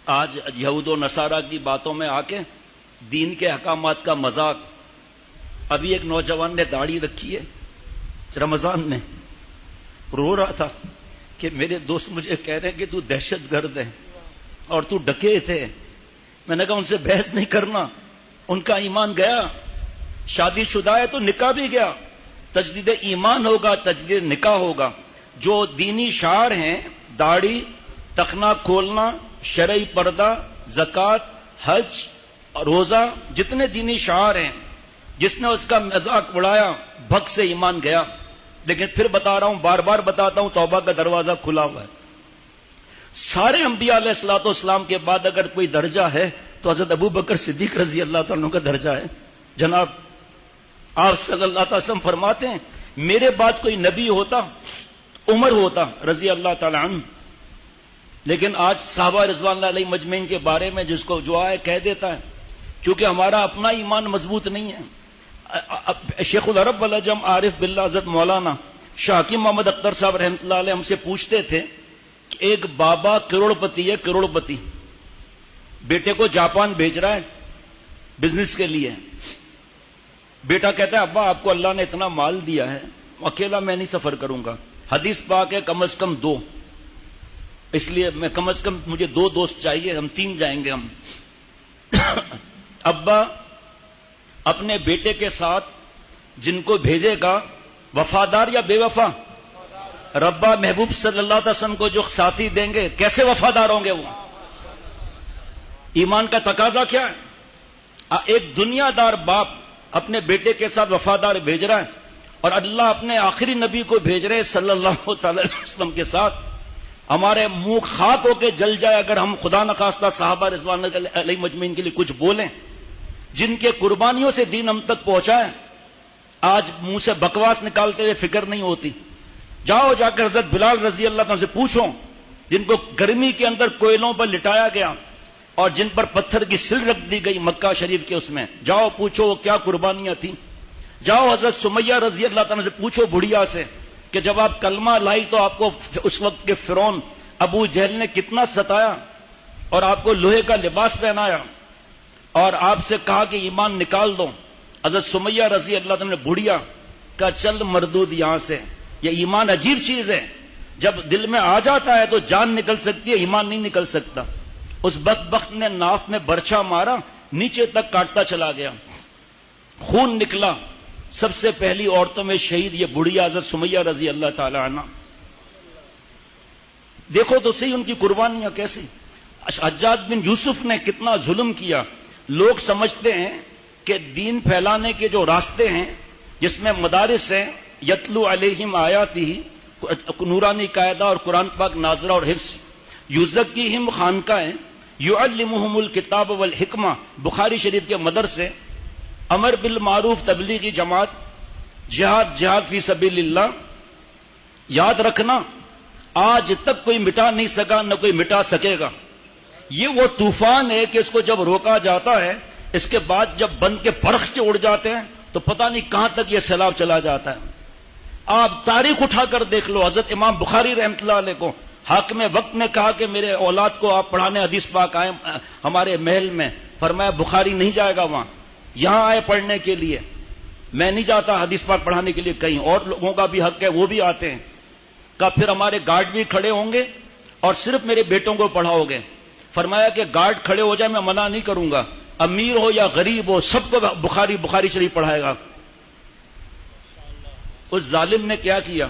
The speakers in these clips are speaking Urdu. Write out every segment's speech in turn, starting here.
آج یہود و نصارہ کی باتوں میں آ کے دین کے احکامات کا مذاق. ابھی ایک نوجوان نے داڑھی رکھی ہے رمضان میں، رو رہا تھا کہ میرے دوست مجھے کہہ رہے ہیں کہ تو دہشت گرد ہے اور تو ڈکیت ہے. میں نے کہا ان سے بحث نہیں کرنا، ان کا ایمان گیا. شادی شدہ ہے تو نکاح بھی گیا. تجدید ایمان ہوگا، تجدید نکاح ہوگا. جو دینی شعار ہیں، داڑھی، ٹخنا کھولنا، شرعی پردہ، زکوٰۃ، حج، روزہ، جتنے دینی شعار ہیں، جس نے اس کا مذاق اڑایا بھگ سے ایمان گیا. لیکن پھر بتا رہا ہوں، بار بار بتاتا ہوں، توبہ کا دروازہ کھلا ہوا ہے. سارے انبیاء علیہ الصلوۃ والسلام کے بعد اگر کوئی درجہ ہے تو حضرت ابو بکر صدیق رضی اللہ تعالیٰ عنہ کا درجہ ہے. جناب آپ صلی اللہ علیہ وسلم فرماتے ہیں میرے بعد کوئی نبی ہوتا عمر ہوتا رضی اللہ تعالیٰ عنہ. لیکن آج صحابہ رضوان اللہ علیہ مجمعین کے بارے میں جس کو جو آئے کہہ دیتا ہے، کیونکہ ہمارا اپنا ایمان مضبوط نہیں ہے. شیخ العرب العجم عارف باللہ حضرت مولانا شاہ حکیم محمد اختر صاحب رحمۃ اللہ علیہ ہم سے پوچھتے تھے کہ ایک بابا کروڑ پتی ہے، کروڑ پتی، بیٹے کو جاپان بھیج رہا ہے بزنس کے لیے. بیٹا کہتا ہے ابا آپ کو اللہ نے اتنا مال دیا ہے، اکیلا میں نہیں سفر کروں گا. حدیث پاک ہے کم از کم 2، اس لیے میں کم از کم مجھے 2 دوست چاہیے، ہم 3 جائیں گے ہم. ابا اپنے بیٹے کے ساتھ جن کو بھیجے گا وفادار یا بے وفا؟ ربا محبوب صلی اللہ علیہ وسلم کو جو ساتھی دیں گے کیسے وفادار ہوں گے وہ؟ ایمان کا تقاضا کیا ہے؟ ایک دنیا دار باپ اپنے بیٹے کے ساتھ وفادار بھیج رہا ہے، اور اللہ اپنے آخری نبی کو بھیج رہے صلی اللہ تعالی علیہ وسلم کے ساتھ. ہمارے منہ خاک ہو کے جل جائے اگر ہم خدا نخواستہ صحابہ رضوان علیہ مجمعین کے لیے کچھ بولیں جن کے قربانیوں سے دین ہم تک پہنچا ہے. آج منہ سے بکواس نکالتے ہوئے فکر نہیں ہوتی. جاؤ جا کر حضرت بلال رضی اللہ عنہ سے پوچھو جن کو گرمی کے اندر کوئلوں پر لٹایا گیا اور جن پر پتھر کی سل رکھ دی گئی مکہ شریف کے، اس میں جاؤ پوچھو وہ کیا قربانیاں تھیں. جاؤ حضرت سمیہ رضی اللہ عنہ سے پوچھو بڑھیا سے کہ جب آپ کلمہ لائی تو آپ کو اس وقت کے فرعون ابو جہل نے کتنا ستایا اور آپ کو لوہے کا لباس پہنایا اور آپ سے کہا کہ ایمان نکال دو. حضرت سمیہ رضی اللہ عنہ نے بڑھیا کا چل مردود یہاں سے. یہ ایمان عجیب چیز ہے، جب دل میں آ جاتا ہے تو جان نکل سکتی ہے، ایمان نہیں نکل سکتا. اس بدبخت نے ناف میں برچھا مارا، نیچے تک کاٹتا چلا گیا، خون نکلا. سب سے پہلی عورتوں میں شہید یہ بڑھیا حضرت سمیہ رضی اللہ تعالی عنہ. دیکھو تو صحیح ان کی قربانیاں کیسی. حجاج بن یوسف نے کتنا ظلم کیا. لوگ سمجھتے ہیں کہ دین پھیلانے کے جو راستے ہیں جس میں مدارس ہیں، یتلو علیہم آیاتہ، نورانی قاعدہ اور قرآن پاک ناظرہ اور حفظ، یزکیہم خانقاہیں، یعلمہم الکتاب والحکمہ بخاری شریف کے مدرسے، امر بالمعروف تبلیغی جماعت، جہاد فی سبیل اللہ. یاد رکھنا آج تک کوئی مٹا نہیں سکا، نہ کوئی مٹا سکے گا. یہ وہ طوفان ہے کہ اس کو جب روکا جاتا ہے، اس کے بعد جب بند کے پرخچے اڑ جاتے ہیں تو پتہ نہیں کہاں تک یہ سیلاب چلا جاتا ہے. آپ تاریخ اٹھا کر دیکھ لو. حضرت امام بخاری رحمۃ اللہ علیہ کو حاکم وقت نے کہا کہ میرے اولاد کو آپ پڑھانے حدیث پاک آئے ہمارے محل میں. فرمایا بخاری نہیں جائے گا وہاں، یہاں آئے پڑھنے کے لیے. میں نہیں جاتا حدیث پاک پڑھانے کے لیے کہیں، اور لوگوں کا بھی حق ہے وہ بھی آتے ہیں. کہا پھر ہمارے گارڈ بھی کھڑے ہوں گے اور صرف میرے بیٹوں کو پڑھاؤ گے. فرمایا کہ گارڈ کھڑے ہو جائے میں منع نہیں کروں گا، امیر ہو یا غریب ہو سب کو بخاری شریف پڑھائے گا. اس ظالم نے کیا کیا؟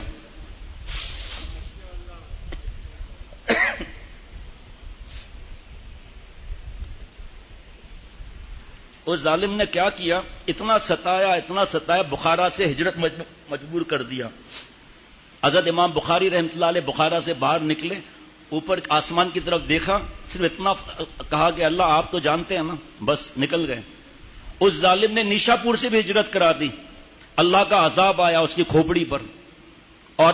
اس ظالم نے کیا کیا؟ اتنا ستایا بخارا سے ہجرت مجبور کر دیا. حضرت امام بخاری رحمۃ اللہ علیہ بخارا سے باہر نکلے، اوپر آسمان کی طرف دیکھا، صرف اتنا کہا کہ اللہ آپ تو جانتے ہیں نا، بس نکل گئے. اس ظالم نے نیشا پور سے بھی ہجرت کرا دی. اللہ کا عذاب آیا اس کی کھوپڑی پر، اور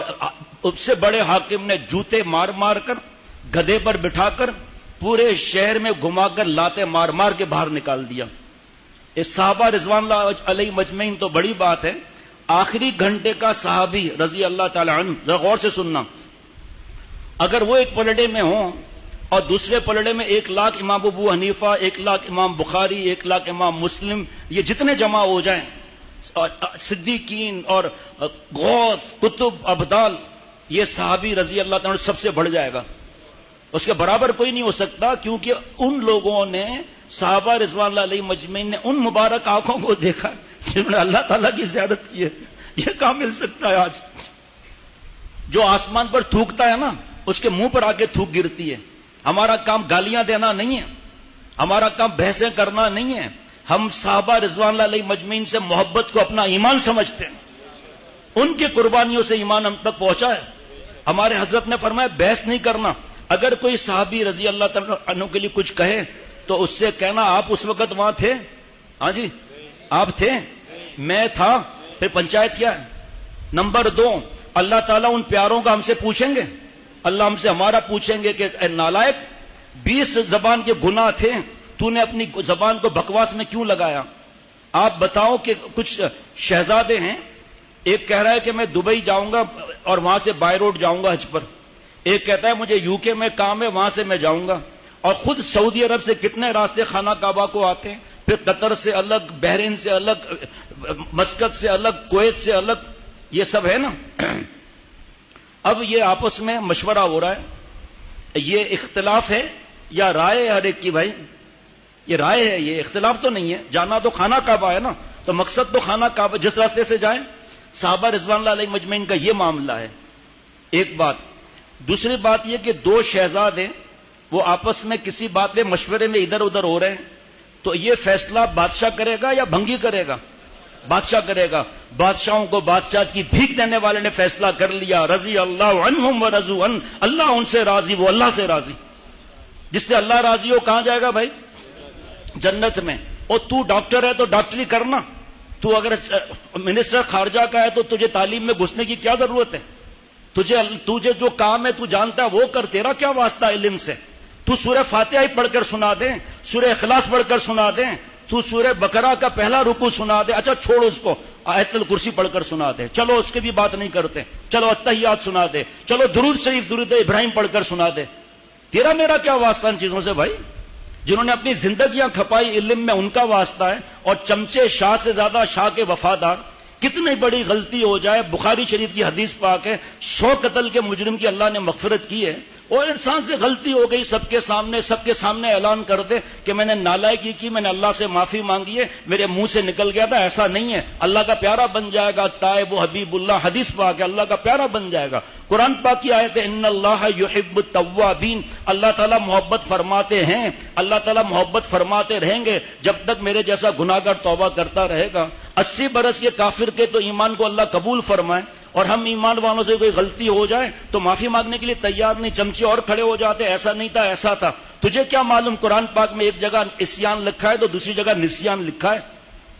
اس سے بڑے حاکم نے جوتے مار مار کر گدھے پر بٹھا کر پورے شہر میں گھما کر لاتے مار مار کے باہر نکال دیا. اس صحابہ رضوان اللہ علیہ مجمعین تو بڑی بات ہے. آخری گھنٹے کا صحابی رضی اللہ تعالی عنہ، ذرا غور سے سننا، اگر وہ ایک پلڑے میں ہوں اور دوسرے پلڑے میں 1,00,000 امام ابو حنیفہ، 1,00,000 امام بخاری، 1,00,000 امام مسلم، یہ جتنے جمع ہو جائیں، صدیقین اور غوث، کتب، ابدال، یہ صحابی رضی اللہ تعالیٰ سب سے بڑھ جائے گا. اس کے برابر کوئی نہیں ہو سکتا، کیونکہ ان لوگوں نے، صحابہ رضوان اللہ علیہ مجمعین نے ان مبارک آنکھوں کو دیکھا جنہوں نے اللہ تعالیٰ کی زیارت کی ہے. یہ کہاں مل سکتا ہے آج؟ جو آسمان پر تھوکتا ہے نا، اس کے منہ پر آ کے تھوک گرتی ہے. ہمارا کام گالیاں دینا نہیں ہے، ہمارا کام بحثیں کرنا نہیں ہے. ہم صحابہ رضوان اللہ علیہ مجمعین سے محبت کو اپنا ایمان سمجھتے ہیں. ان کی قربانیوں سے ایمان ہم تک پہنچا ہے. ہمارے حضرت نے فرمایا بحث نہیں کرنا. اگر کوئی صحابی رضی اللہ تعالیٰ عنہ کے لیے کچھ کہے تو اس سے کہنا آپ اس وقت وہاں تھے؟ ہاں جی آپ تھے، میں تھا. پھر پنچایت کیا ہے؟ نمبر 2، اللہ تعالیٰ ان پیاروں کا ہم سے پوچھیں گے؟ اللہ ہم سے ہمارا پوچھیں گے کہ اے نالائق، 20 زبان کے گناہ تھے، تو نے اپنی زبان کو بکواس میں کیوں لگایا؟ آپ بتاؤ کہ کچھ شہزادے ہیں، ایک کہہ رہا ہے کہ میں دبئی جاؤں گا اور وہاں سے بائی روڈ جاؤں گا حج پر، ایک کہتا ہے مجھے یو کے میں کام ہے وہاں سے میں جاؤں گا. اور خود سعودی عرب سے کتنے راستے خانہ کعبہ کو آتے ہیں، پھر قطر سے الگ، بحرین سے الگ، مسقط سے الگ، کویت سے الگ، یہ سب ہے نا. اب یہ آپس میں مشورہ ہو رہا ہے، یہ اختلاف ہے یا رائے ہے ہر ایک کی؟ بھائی یہ رائے ہے، یہ اختلاف تو نہیں ہے. جانا تو خانہ کعبہ ہے نا، تو مقصد تو خانہ کعبہ، جس راستے سے جائیں. صحابہ رضوان اللہ علیہ مجمعین کا یہ معاملہ ہے. ایک بات. دوسری بات یہ کہ 2 شہزادے وہ آپس میں کسی بات میں مشورے میں ادھر ادھر ہو رہے ہیں، تو یہ فیصلہ بادشاہ کرے گا یا بھنگی کرے گا؟ بادشاہ کرے گا. بادشاہوں کو بادشاہ کی بھیک دینے والے نے فیصلہ کر لیا، رضی اللہ عنہم ورضوا عنہ، اللہ ان سے راضی، وہ اللہ سے راضی. جس سے اللہ راضی ہو کہاں جائے گا بھائی؟ جنت میں. اور تو ڈاکٹر ہے تو ڈاکٹری کرنا، تو اگر منسٹر خارجہ کا ہے تو تجھے تعلیم میں گھسنے کی کیا ضرورت ہے؟ تجھے جو کام ہے تو جانتا ہے وہ کر، تیرا کیا واسطہ علم سے؟ تو سورہ فاتحہ ہی پڑھ کر سنا دیں، سورہ اخلاص پڑھ کر سنا دیں، تو سورہ بقرہ کا پہلا رکوع سنا دے، اچھا چھوڑ اس کو، آیت الکرسی پڑھ کر سنا دے، چلو اس کی بھی بات نہیں کرتے، چلو التحیات سنا دے، چلو درود شریف، درود ابراہیم پڑھ کر سنا دے. تیرا میرا کیا واسطہ ان چیزوں سے بھائی؟ جنہوں نے اپنی زندگیاں کھپائی علم میں، ان کا واسطہ ہے. اور چمچے شاہ سے زیادہ شاہ کے وفادار. کتنی بڑی غلطی ہو جائے، بخاری شریف کی حدیث پاک ہے، 100 قتل کے مجرم کی اللہ نے مغفرت کی ہے، اور انسان سے غلطی ہو گئی، سب کے سامنے اعلان کر دے کہ میں نے نالائکی کی، میں نے اللہ سے معافی مانگی ہے، میرے منہ سے نکل گیا تھا. ایسا نہیں ہے. اللہ کا پیارا بن جائے گا، تائب و حبیب اللہ، حدیث پاک ہے، اللہ کا پیارا بن جائے گا. قرآن پاک کی آیت ہے، ان اللہ یحب التوابین، اللہ تعالیٰ محبت فرماتے ہیں، اللہ تعالیٰ محبت فرماتے رہیں گے جب تک میرے جیسا گناہگار توبہ کرتا رہے گا. 80 برس یہ کافر کے تو ایمان کو اللہ قبول فرمائے، اور ہم ایمان والوں سے کوئی غلطی ہو جائے تو معافی مانگنے کے لیے تیار نہیں، چمچے اور کھڑے ہو جاتے، ایسا نہیں تھا ایسا تھا. تجھے کیا معلوم قرآن پاک میں ایک جگہ عصیان لکھا ہے تو دوسری جگہ نسیان لکھا ہے؟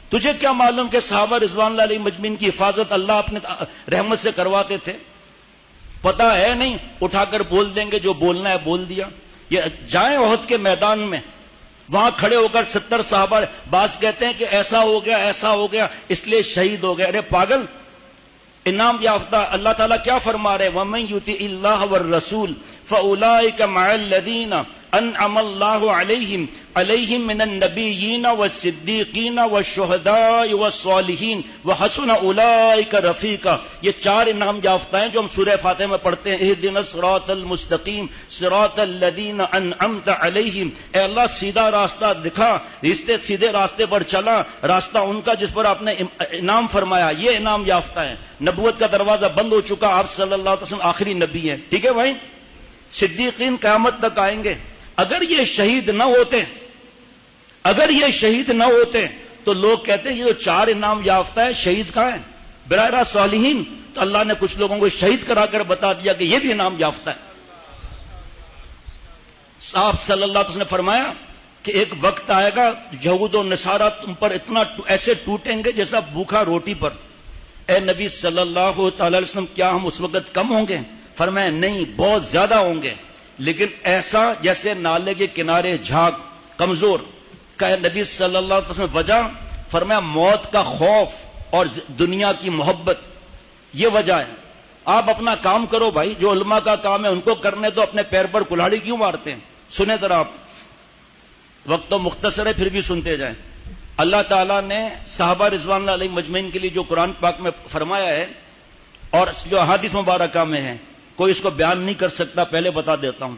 تجھے کیا معلوم کہ صحابہ رضوان اللہ علیہ مجمعین کی حفاظت اللہ اپنے رحمت سے کرواتے تھے؟ پتہ ہے نہیں، اٹھا کر بول دیں گے، جو بولنا ہے بول دیا. یہ جائیں احد کے میدان میں، وہاں کھڑے ہو کر 70 صحابہ، بعض کہتے ہیں کہ ایسا ہو گیا ایسا ہو گیا اس لیے شہید ہو گئے. ارے پاگل، انعام یافتہ اللہ تعالیٰ کیا فرما رہے؟ وَمَن يُطِعِ اللَّهَ وَالرَّسُولَ فَأُولَٰئِكَ مَعَ الَّذِينَ أَنْعَمَ اللَّهُ عَلَيْهِمْ مِنَ النَّبِيِّينَ وَالصِّدِّيقِينَ وَالشُّهَدَاءِ وَالصَّالِحِينَ وَحَسُنَ أُولَٰئِكَ رَفِيقًا. یہ 4 انعام یافتہ ہیں جو ہم سورہ فاتحہ میں پڑھتے ہیں، اهْدِنَا الصِّرَاطَ الْمُسْتَقِيمَ صِرَاطَ الَّذِينَ أَنْعَمْتَ عَلَيْهِمْ. اے اللہ سیدھا راستہ دکھا، سیدھے راستے پر چلا، راستہ ان کا جس پر آپ نے انعام فرمایا. یہ انعام یافتہ ہے. نبوت کا دروازہ بند ہو چکا، آپ صلی اللہ علیہ وسلم آخری نبی ہیں. ٹھیک ہے بھائی. صدیقین قیامت تک آئیں گے. اگر یہ شہید نہ ہوتے تو لوگ کہتے ہیں یہ جو 4 انعام یافتہ ہے، شہید کہاں ہے؟ براہ راست صالحین. تو اللہ نے کچھ لوگوں کو شہید کرا کر بتا دیا کہ یہ بھی انعام یافتہ ہے. صاحب صلی اللہ علیہ وسلم نے فرمایا کہ ایک وقت آئے گا یہود و نصارہ تم پر اتنا ایسے ٹوٹیں گے جیسا بھوکھا روٹی پر. اے نبی صلی اللہ تعالی علیہ وسلم، کیا ہم اس وقت کم ہوں گے؟ فرمایا نہیں، بہت زیادہ ہوں گے، لیکن ایسا جیسے نالے کے کنارے جھاگ، کمزور. کہ نبی صلی اللہ علیہ وسلم وجہ؟ فرمایا موت کا خوف اور دنیا کی محبت، یہ وجہ ہے. آپ اپنا کام کرو بھائی، جو علماء کا کام ہے ان کو کرنے دو، اپنے پیر پر کلہاڑی کیوں مارتے ہیں؟ سنیں ذرا آپ، وقت تو مختصر ہے پھر بھی سنتے جائیں. اللہ تعالیٰ نے صحابہ رضوان اللہ علیہ مجمعین کے لیے جو قرآن پاک میں فرمایا ہے اور جو احادیث مبارکہ میں ہے، کوئی اس کو بیان نہیں کر سکتا، پہلے بتا دیتا ہوں.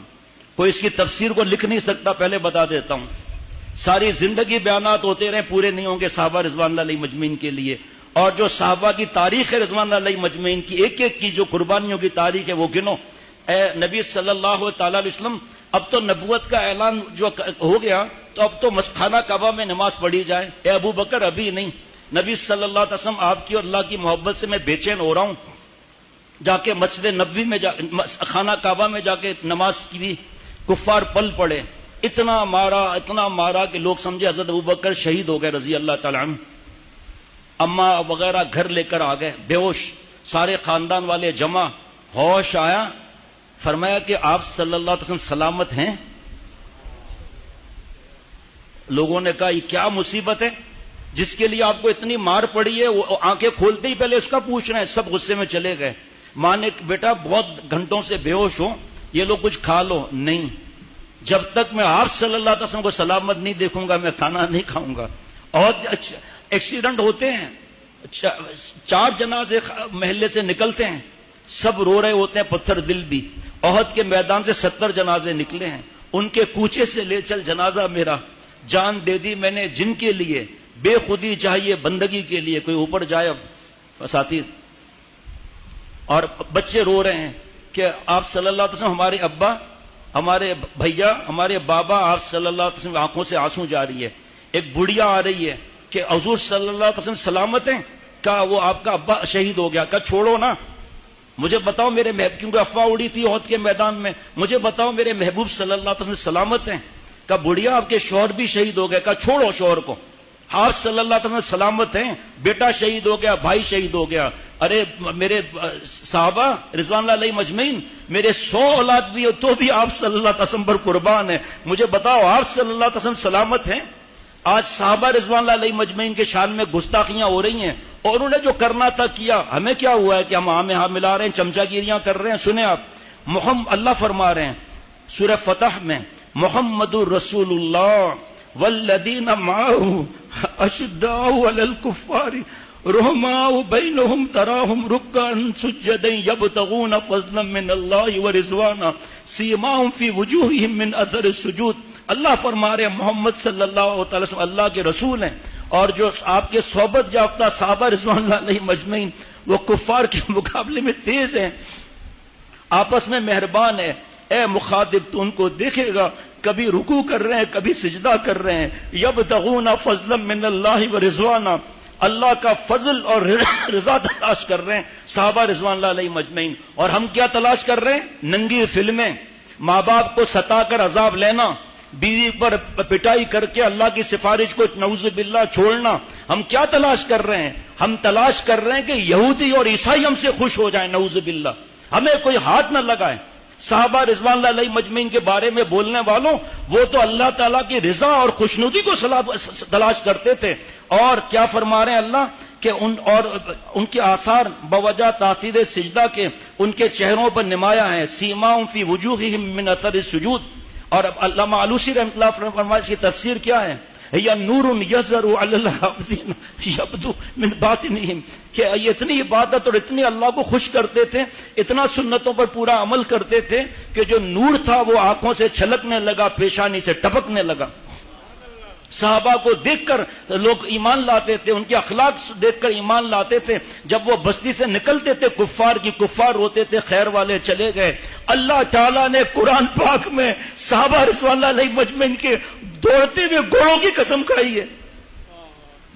کوئی اس کی تفسیر کو لکھ نہیں سکتا، پہلے بتا دیتا ہوں. ساری زندگی بیانات ہوتے رہے، پورے نہیں ہوں گے صحابہ رضوان اللہ علیہ مجمعین کے لیے. اور جو صحابہ کی تاریخ ہے رضوان اللہ علیہ مجمعین کی، ایک ایک کی جو قربانیوں کی تاریخ ہے وہ گنو. اے نبی صلی اللہ تعالی علیہ وسلم، اب تو نبوت کا اعلان جو ہو گیا تو اب تو خانہ کعبہ میں نماز پڑھی جائے. اے ابو بکر ابھی نہیں. نبی صلی اللہ علیہ وسلم آپ کی اور اللہ کی محبت سے میں بے چین ہو رہا ہوں. جا کے مسجد نبوی میں خانہ کعبہ میں جا کے نماز کی بھی کفار پل پڑے. اتنا مارا کہ لوگ سمجھے حضرت ابو بکر شہید ہو گئے رضی اللہ تعالیٰ عنہ. اماں وغیرہ گھر لے کر آ گئے بے ہوش، سارے خاندان والے جمع. ہوش آیا، فرمایا کہ آپ صلی اللہ علیہ وسلم سلامت ہیں. لوگوں نے کہا یہ کیا مصیبت ہے جس کے لیے آپ کو اتنی مار پڑی ہے؟ وہ آنکھیں کھولتے ہی پہلے اس کا پوچھ رہے ہیں. سب غصے میں چلے گئے. ماں نے بیٹا بہت گھنٹوں سے بے ہوش ہوں، یہ لوگ کچھ کھا لو. نہیں، جب تک میں آپ صلی اللہ علیہ وسلم کو سلامت نہیں دیکھوں گا میں کھانا نہیں کھاؤں گا. اور ایکسیڈنٹ ہوتے ہیں، 4 جنازے محلے سے نکلتے ہیں، سب رو رہے ہوتے ہیں، پتھر دل بھی. احد کے میدان سے 70 جنازے نکلے ہیں، ان کے کوچے سے لے چل جنازہ میرا. جان دے دی میں نے جن کے لیے، بے خودی چاہیے بندگی کے لیے. کوئی اوپر جائے اب ساتھی. اور بچے رو رہے ہیں کہ آپ صلی اللہ علیہ وسلم، ہمارے ابا، ہمارے بھیا، ہمارے بابا، آپ صلی اللہ علیہ وسلم آنکھوں سے آنسو جاری ہے. ایک بڑھیا آ رہی ہے کہ حضور صلی اللہ علیہ وسلم سلامت ہیں؟ کہا وہ آپ کا ابا شہید ہو گیا. کہا چھوڑو نا، مجھے بتاؤ میرے محبوب، کیونکہ افواہ اڑی تھی احد کے میدان میں، مجھے بتاؤ میرے محبوب صلی اللہ علیہ وسلم سلامت ہیں؟ کہا بڑھیا آپ کے شوہر بھی شہید ہو گئے. کہا چھوڑو شوہر کو، آپ صلی اللہ علیہ وسلم سلامت ہیں، بیٹا شہید ہو گیا، بھائی شہید ہو گیا. ارے میرے صحابہ رضوان اللہ علیہ مجمعین، میرے 100 اولاد بھی ہو تو بھی آپ صلی اللہ علیہ وسلم پر قربان ہے. مجھے بتاؤ آپ صلی اللہ علیہ وسلم سلامت ہیں؟ آج صحابہ رضوان اللہ علیہ مجمعین کے شان میں گستاخیاں ہو رہی ہیں، اور انہوں نے جو کرنا تھا کیا. ہمیں کیا ہوا ہے کہ ہم ہاں ملا رہے ہیں، چمچا گیریاں کر رہے ہیں؟ سنیں آپ، اللہ فرما رہے ہیں سورہ فتح میں، محمد الرسول اللہ والذین معه اشداء علی الکفار رحماء بینہم تراہم رکعا سجدا یبتغون فضلا من اللہ ورضوانا سیماہم فی وجوہہم من اثر السجود. اللہ فرما رہے ہیں محمد صلی اللہ تعالی وسلم اللہ کے رسول ہیں، اور جو آپ کے صحبت یافتہ صحابہ رضوان اللہ علیہ مجمعین وہ کفار کے مقابلے میں تیز ہیں، آپس میں مہربان ہے. اے مخاطب تو ان کو دیکھے گا کبھی رکوع کر رہے ہیں کبھی سجدہ کر رہے ہیں. یبتغون فضلا من اللہ ورضوانا، اللہ کا فضل اور رضا تلاش کر رہے ہیں صحابہ رضوان اللہ علیہ مجمعین. اور ہم کیا تلاش کر رہے ہیں؟ ننگی فلمیں، ماں باپ کو ستا کر عذاب لینا، بیوی پر پٹائی کر کے اللہ کی سفارش کو نعوذ باللہ چھوڑنا. ہم کیا تلاش کر رہے ہیں؟ ہم تلاش کر رہے ہیں کہ یہودی اور عیسائی ہم سے خوش ہو جائیں، نعوذ باللہ. ہمیں کوئی ہاتھ نہ لگائے. صحابہ رضوان اللہ علیہ مجمعین کے بارے میں بولنے والوں، وہ تو اللہ تعالیٰ کی رضا اور خوشنودی کو تلاش کرتے تھے. اور کیا فرما رہے ہیں اللہ کہ ان کے آثار بوجہ تاثیر سجدہ کے ان کے چہروں پر نمایاں ہیں. سیماؤں فی وجوہہم من اثر السجود. اور علامہ علوسی رحمۃ اللہ فرمائے اس کی تفسیر کیا ہے؟ یا نور یظہر علی العابدین یبدو من باطنہم، کہ یہ اتنی عبادت اور اتنی اللہ کو خوش کرتے تھے، اتنا سنتوں پر پورا عمل کرتے تھے کہ جو نور تھا وہ آنکھوں سے چھلکنے لگا، پیشانی سے ٹپکنے لگا. صحابہ کو دیکھ کر لوگ ایمان لاتے تھے، ان کے اخلاق دیکھ کر ایمان لاتے تھے. جب وہ بستی سے نکلتے تھے کفار روتے تھے خیر والے چلے گئے. اللہ تعالیٰ نے قرآن پاک میں صحابہ رضوان اللہ علیہ مجمعین کے دوڑتے ہوئے گھوڑوں کی قسم کھائی ہے،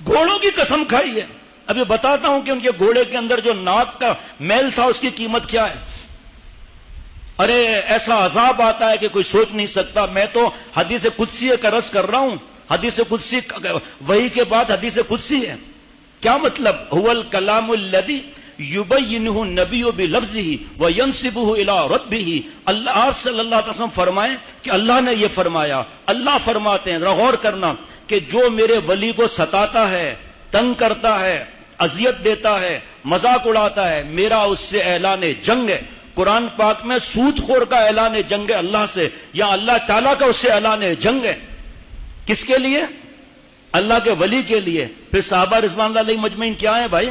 گھوڑوں کی قسم کھائی ہے. ابھی بتاتا ہوں کہ ان کے گھوڑے کے اندر جو ناک کا میل تھا اس کی قیمت کیا ہے. ارے ایسا عذاب آتا ہے کہ کوئی سوچ نہیں سکتا. میں تو حدیث قدسی کا رس کر رہا ہوں. حدیث قدسی وحی کے بعد حدیث قدسی ہے. کیا مطلب؟ هو الکلام الذی یبینہ النبی بلفظہ وینسبہ الی ربہ. اللہ آپ صلی اللہ علیہ وسلم فرمائیں کہ اللہ نے یہ فرمایا. اللہ فرماتے ہیں، ذرا غور کرنا، کہ جو میرے ولی کو ستاتا ہے، تنگ کرتا ہے، اذیت دیتا ہے، مذاق اڑاتا ہے، میرا اس سے اعلان جنگ ہے۔ قرآن پاک میں سود خور کا اعلان جنگ ہے اللہ سے، یا اللہ تعالیٰ کا اس سے اعلان جنگ ہے۔ کس کے لیے؟ اللہ کے ولی کے لیے۔ پھر صحابہ رضوان اللہ علیہ مجمعین کیا ہیں بھائی؟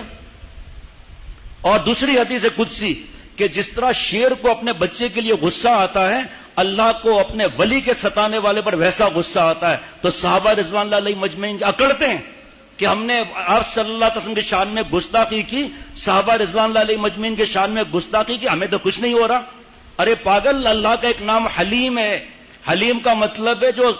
اور دوسری حدیث قدسی کہ جس طرح شیر کو اپنے بچے کے لیے غصہ آتا ہے، اللہ کو اپنے ولی کے ستانے والے پر ویسا غصہ آتا ہے۔ تو صحابہ رضوان اللہ علیہ مجمعین اکڑتے ہیں کہ ہم نے آپ صلی اللہ علیہ وسلم کے شان میں گستاخی کی، صحابہ رضوان اللہ علیہ مجمعین کے شان میں گستاخی کی، ہمیں تو کچھ نہیں ہو رہا۔ ارے پاگل، اللہ کا ایک نام حلیم ہے۔ حلیم کا مطلب ہے جو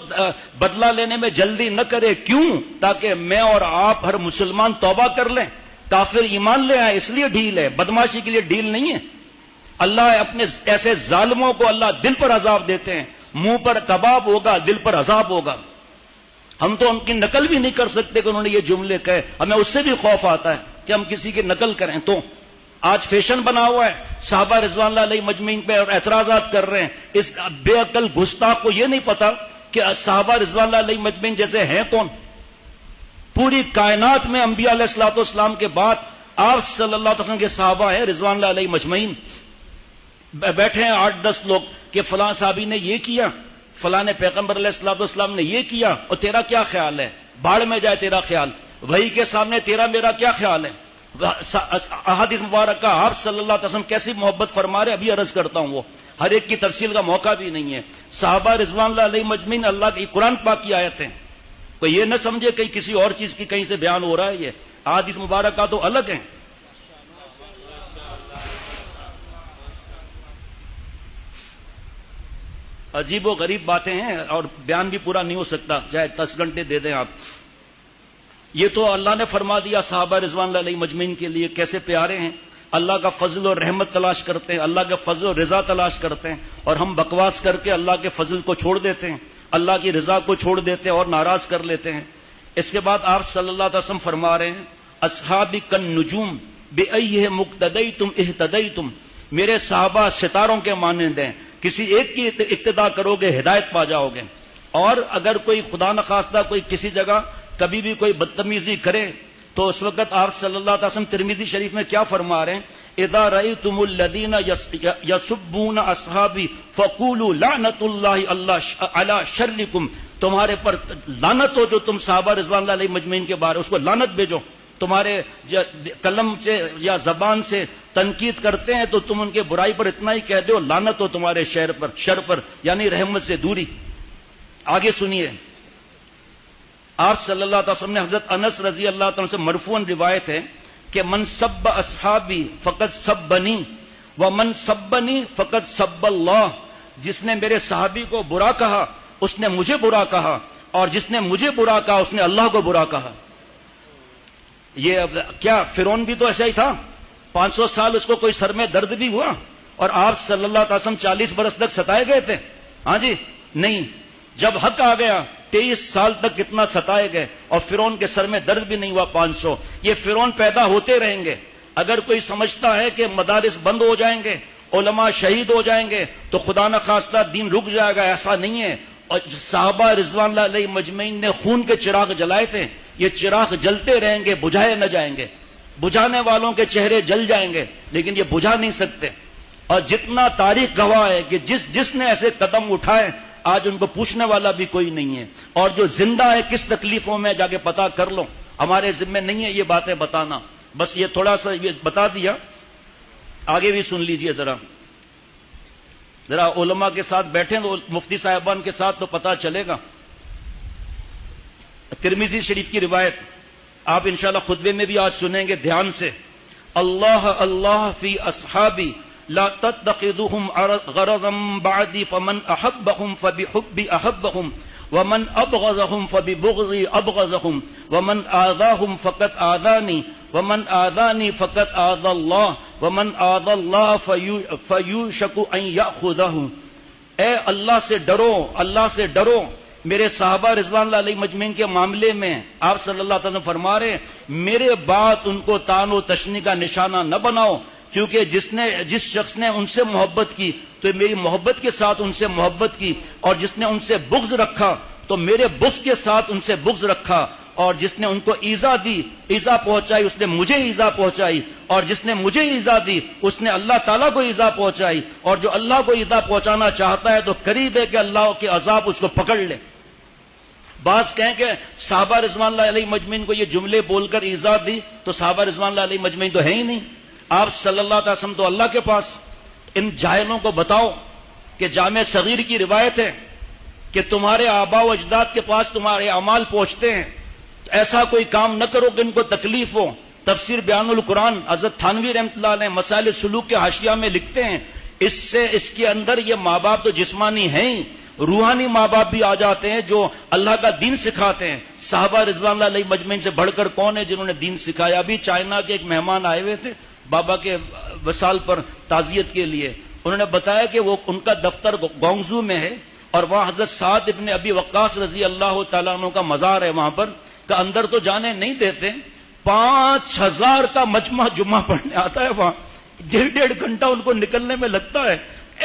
بدلہ لینے میں جلدی نہ کرے۔ کیوں؟ تاکہ میں اور آپ ہر مسلمان توبہ کر لیں، کافر ایمان لے آئے، اس لیے ڈھیل ہے، بدماشی کے لیے ڈھیل نہیں ہے۔ اللہ اپنے ایسے ظالموں کو اللہ دل پر عذاب دیتے ہیں، منہ پر کباب ہوگا، دل پر عذاب ہوگا۔ ہم تو ان کی نقل بھی نہیں کر سکتے کہ انہوں نے یہ جملے کہے، ہمیں اس سے بھی خوف آتا ہے کہ ہم کسی کی نقل کریں۔ تو آج فیشن بنا ہوا ہے، صحابہ رضوان اللہ علیہ مجمعین پہ اعتراضات کر رہے ہیں۔ اس بے عقل گستاخ کو یہ نہیں پتا کہ صحابہ رضوان اللہ علیہ مجمعین جیسے ہیں کون؟ پوری کائنات میں انبیاء علیہ الصلوۃ والسلام کے بعد آپ صلی اللہ علیہ وسلم کے صحابہ ہیں رضوان اللہ علیہ مجمعین۔ بیٹھے ہیں 8-10 لوگ کہ فلاں صحابی نے یہ کیا، فلاں نے پیغمبر علیہ الصلوۃ والسلام نے یہ کیا، اور تیرا کیا خیال ہے؟ باڑ میں جائے تیرا خیال، وحی کے سامنے تیرا میرا کیا خیال ہے؟ احادیث مبارکہ آپ صلی اللہ علیہ وسلم کیسی محبت فرما رہے، ابھی عرض کرتا ہوں، وہ ہر ایک کی تفصیل کا موقع بھی نہیں ہے۔ صحابہ رضوان اللہ علیہ مجمعین اللہ کی قرآن پاک کی آیتیں، کوئی یہ نہ سمجھے کہ کسی اور چیز کی کہیں سے بیان ہو رہا ہے۔ یہ احادیث مبارکہ تو الگ ہیں۔ عجیب و غریب باتیں ہیں اور بیان بھی پورا نہیں ہو سکتا، چاہے 10 گھنٹے دے دیں آپ۔ یہ تو اللہ نے فرما دیا صحابہ رضوان اللہ علیہ مجمعین کے لیے کیسے پیارے ہیں، اللہ کا فضل اور رحمت تلاش کرتے ہیں، اللہ کا فضل اور رضا تلاش کرتے ہیں، اور ہم بکواس کر کے اللہ کے فضل کو چھوڑ دیتے ہیں، اللہ کی رضا کو چھوڑ دیتے ہیں اور ناراض کر لیتے ہیں۔ اس کے بعد آپ صلی اللہ علیہ وسلم فرما رہے ہیں اصحابی کالنجوم بأیہم اقتدیتم اہتدیتم، میرے صحابہ ستاروں کے مانند ہیں، کسی ایک کی اقتدا کرو گے ہدایت پا جاؤ گے۔ اور اگر کوئی خدا نخواستہ کوئی کسی جگہ کبھی بھی کوئی بدتمیزی کرے تو اس وقت آپ صلی اللہ علیہ وسلم ترمذی شریف میں کیا فرما رہے ہیں؟ اذا رأیتم الذین یسبون اصحابی فقولوا لعنت اللہ علی شرکم، تمہارے پر لعنت ہو جو تم صحابہ رضوان اللہ علیہ مجمعین کے بارے، اس کو لعنت بھیجو۔ تمہارے قلم سے یا زبان سے تنقید کرتے ہیں تو تم ان کے برائی پر اتنا ہی کہہ دو لعنت ہو تمہارے شر پر، یعنی رحمت سے دوری۔ آگے سنیے، آپ صلی اللہ علیہ وسلم نے حضرت انس رضی اللہ عنہ سے مرفوعاً روایت ہے کہ من سب اصحابی فقد سبنی ومن سبنی فقد سب اللہ، جس نے میرے صحابی کو برا کہا اس نے مجھے برا کہا، اور جس نے مجھے برا کہا اس نے اللہ کو برا کہا۔ یہ کیا فرعون بھی تو ایسا ہی تھا؟ 500 سال اس کو کوئی سر میں درد بھی ہوا، اور آپ صلی اللہ علیہ وسلم 40 برس تک ستائے گئے تھے؟ ہاں جی نہیں، جب حق آ گیا 23 سال تک کتنا ستائے گئے، اور فرعون کے سر میں درد بھی نہیں ہوا 500۔ یہ فرعون پیدا ہوتے رہیں گے۔ اگر کوئی سمجھتا ہے کہ مدارس بند ہو جائیں گے، علماء شہید ہو جائیں گے تو خدا نخواستہ دین رک جائے گا، ایسا نہیں ہے۔ اور صحابہ رضوان اللہ علیہ مجمعین نے خون کے چراغ جلائے تھے، یہ چراغ جلتے رہیں گے، بجھائے نہ جائیں گے۔ بجھانے والوں کے چہرے جل جائیں گے لیکن یہ بجھا نہیں سکتے۔ اور جتنا تاریخ گواہ ہے کہ جس نے ایسے قدم اٹھائے آج ان کو پوچھنے والا بھی کوئی نہیں ہے، اور جو زندہ ہے کس تکلیفوں میں جا کے پتا کر لو، ہمارے ذمہ نہیں ہے یہ باتیں بتانا، بس یہ تھوڑا سا یہ بتا دیا۔ آگے بھی سن لیجئے ذرا علماء کے ساتھ بیٹھیں تو مفتی صاحبان کے ساتھ تو پتا چلے گا۔ ترمذی شریف کی روایت آپ انشاءاللہ خطبے میں بھی آج سنیں گے دھیان سے۔ اللہ اللہ فی اصحابی لا تتخذوهم غرضا بعدی فمن احبهم فبحبی احبهم ومن ابغضهم فببغضی ابغضهم ومن آذاهم فقد آذانی ومن آذانی فقد آذى اللہ ومن آذى اللہ فیوشک ان یأخذہ۔ اے اللہ سے ڈرو، اللہ سے ڈرو۔ میرے صحابہ رضوان اللہ علیہ مجمعین کے معاملے میں آپ صلی اللہ علیہ وسلم فرما رہے میرے بعد ان کو تان و تشنی کا نشانہ نہ بناؤ، کیونکہ جس شخص نے ان سے محبت کی تو میری محبت کے ساتھ ان سے محبت کی، اور جس نے ان سے بغض رکھا تو تو میرے بغض کے ساتھ ان سے بغض رکھا، اور جس نے ان کو ایذا دی، ایذا پہنچائی، اس نے مجھے ایذا پہنچائی، اور جس نے مجھے ایذا دی اس نے اللہ تعالیٰ کو ایذا پہنچائی، اور جو اللہ کو ایذا پہنچانا چاہتا ہے تو قریب ہے کہ اللہ کے عذاب اس کو پکڑ لے۔ بعض کہیں کہ صحابہ رضوان اللہ علیہ مجمعین کو یہ جملے بول کر ایذا دی، تو صحابہ رضوان اللہ علیہ مجمعین تو ہے ہی نہیں، آپ صلی اللہ علیہ وسلم تو اللہ کے پاس۔ ان جاہلوں کو بتاؤ کہ جامع صغیر کی روایت ہے کہ تمہارے آباء و اجداد کے پاس تمہارے اعمال پہنچتے ہیں، ایسا کوئی کام نہ کرو کہ ان کو تکلیف ہو۔ تفسیر بیان القرآن حضرت تھانوی رحمۃ اللہ علیہ مسائل سلوک کے حاشیہ میں لکھتے ہیں، اس کے اندر یہ ماں باپ تو جسمانی ہیں ہی، روحانی ماں باپ بھی آ جاتے ہیں جو اللہ کا دین سکھاتے ہیں۔ صحابہ رضوان اللہ علیہ مجمعین سے بڑھ کر کون ہے جنہوں نے دین سکھایا؟ ابھی چائنا کے ایک مہمان آئے ہوئے تھے بابا کے وصال پر تعزیت کے لیے، انہوں نے بتایا کہ وہ ان کا دفتر گونگزو میں ہے، اور وہاں حضرت سعد ابن ابی وقاص رضی اللہ تعالیٰ عنہ کا مزار ہے، وہاں پر کہ اندر تو جانے نہیں دیتے، 5000 کا مجمع جمعہ پڑھنے آتا ہے وہاں، 1.5 گھنٹہ ان کو نکلنے میں لگتا ہے،